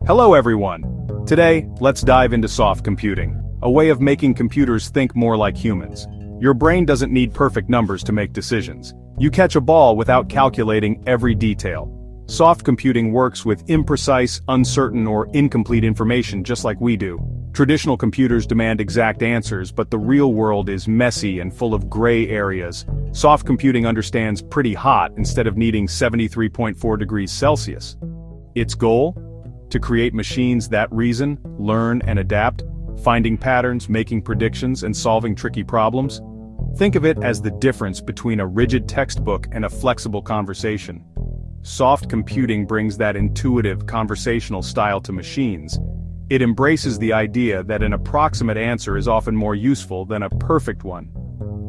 Hello everyone! Today, let's dive into soft computing, a way of making computers think more like humans. Your brain doesn't need perfect numbers to make decisions. You catch a ball without calculating every detail. Soft computing works with imprecise, uncertain, or incomplete information just like we do. Traditional computers demand exact answers, but the real world is messy and full of gray areas. Soft computing understands pretty hot instead of needing 73.4 degrees Celsius. Its goal? To create machines that reason, learn, and adapt, finding patterns, making predictions, and solving tricky problems. Think of it as the difference between a rigid textbook and a flexible conversation. Soft computing brings that intuitive, conversational style to machines. It embraces the idea that an approximate answer is often more useful than a perfect one.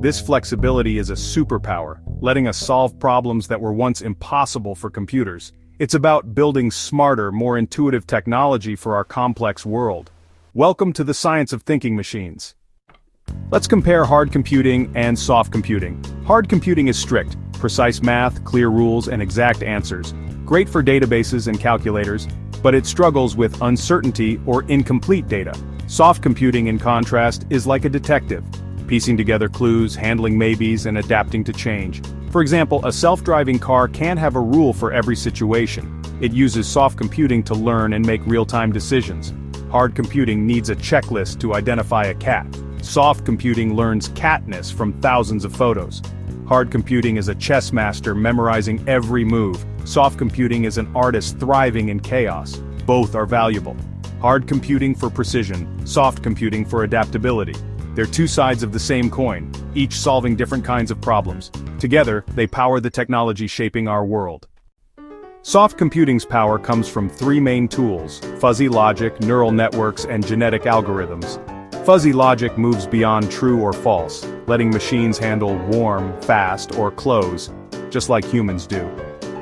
This flexibility is a superpower, letting us solve problems that were once impossible for computers. It's about building smarter, more intuitive technology for our complex world. Welcome to the science of thinking machines. Let's compare hard computing and soft computing. Hard computing is strict, precise math, clear rules, and exact answers. Great for databases and calculators, but it struggles with uncertainty or incomplete data. Soft computing, in contrast, is like a detective, piecing together clues, handling maybes, and adapting to change. For example, a self-driving car can't have a rule for every situation. It uses soft computing to learn and make real-time decisions. Hard computing needs a checklist to identify a cat. Soft computing learns catness from thousands of photos. Hard computing is a chess master memorizing every move. Soft computing is an artist thriving in chaos. Both are valuable. Hard computing for precision, soft computing for adaptability. They're two sides of the same coin, each solving different kinds of problems. Together, they power the technology shaping our world. Soft computing's power comes from three main tools: fuzzy logic, neural networks, and genetic algorithms. Fuzzy logic moves beyond true or false, letting machines handle warm, fast, or close, just like humans do.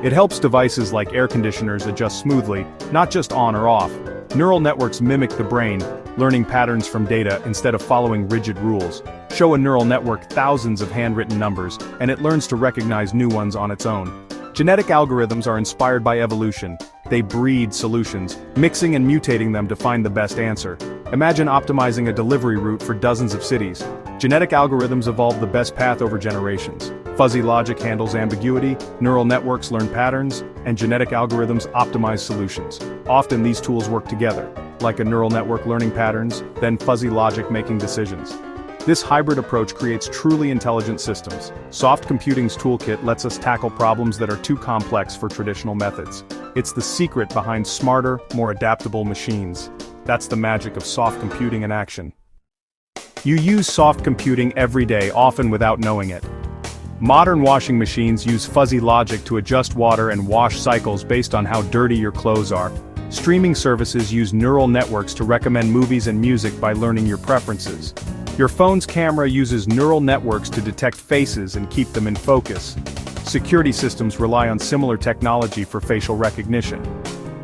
It helps devices like air conditioners adjust smoothly, not just on or off. Neural networks mimic the brain, learning patterns from data instead of following rigid rules. Show a neural network thousands of handwritten numbers, and it learns to recognize new ones on its own. Genetic algorithms are inspired by evolution. They breed solutions, mixing and mutating them to find the best answer. Imagine optimizing a delivery route for dozens of cities. Genetic algorithms evolve the best path over generations. Fuzzy logic handles ambiguity, neural networks learn patterns, and genetic algorithms optimize solutions. Often these tools work together, like a neural network learning patterns, then fuzzy logic making decisions. This hybrid approach creates truly intelligent systems. Soft computing's toolkit lets us tackle problems that are too complex for traditional methods. It's the secret behind smarter, more adaptable machines. That's the magic of soft computing in action. You use soft computing every day, often without knowing it. Modern washing machines use fuzzy logic to adjust water and wash cycles based on how dirty your clothes are. Streaming services use neural networks to recommend movies and music by learning your preferences. Your phone's camera uses neural networks to detect faces and keep them in focus. Security systems rely on similar technology for facial recognition.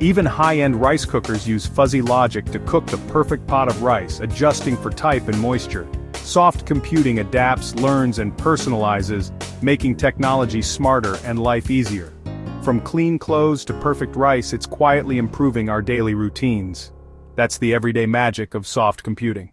Even high-end rice cookers use fuzzy logic to cook the perfect pot of rice, adjusting for type and moisture. Soft computing adapts, learns, and personalizes, making technology smarter and life easier. From clean clothes to perfect rice, it's quietly improving our daily routines. That's the everyday magic of soft computing.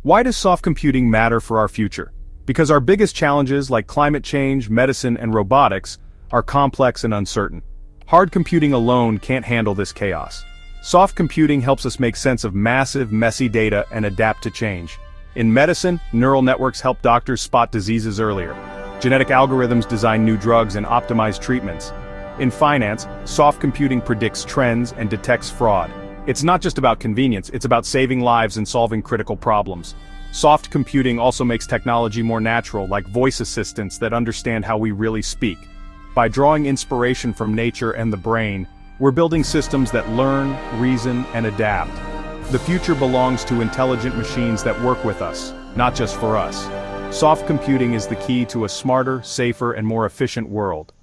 Why does soft computing matter for our future? Because our biggest challenges like climate change, medicine, and robotics are complex and uncertain. Hard computing alone can't handle this chaos. Soft computing helps us make sense of massive, messy data and adapt to change. In medicine, neural networks help doctors spot diseases earlier. Genetic algorithms design new drugs and optimize treatments. In finance, soft computing predicts trends and detects fraud. It's not just about convenience, it's about saving lives and solving critical problems. Soft computing also makes technology more natural, like voice assistants that understand how we really speak. By drawing inspiration from nature and the brain, we're building systems that learn, reason, and adapt. The future belongs to intelligent machines that work with us, not just for us. Soft computing is the key to a smarter, safer, and more efficient world.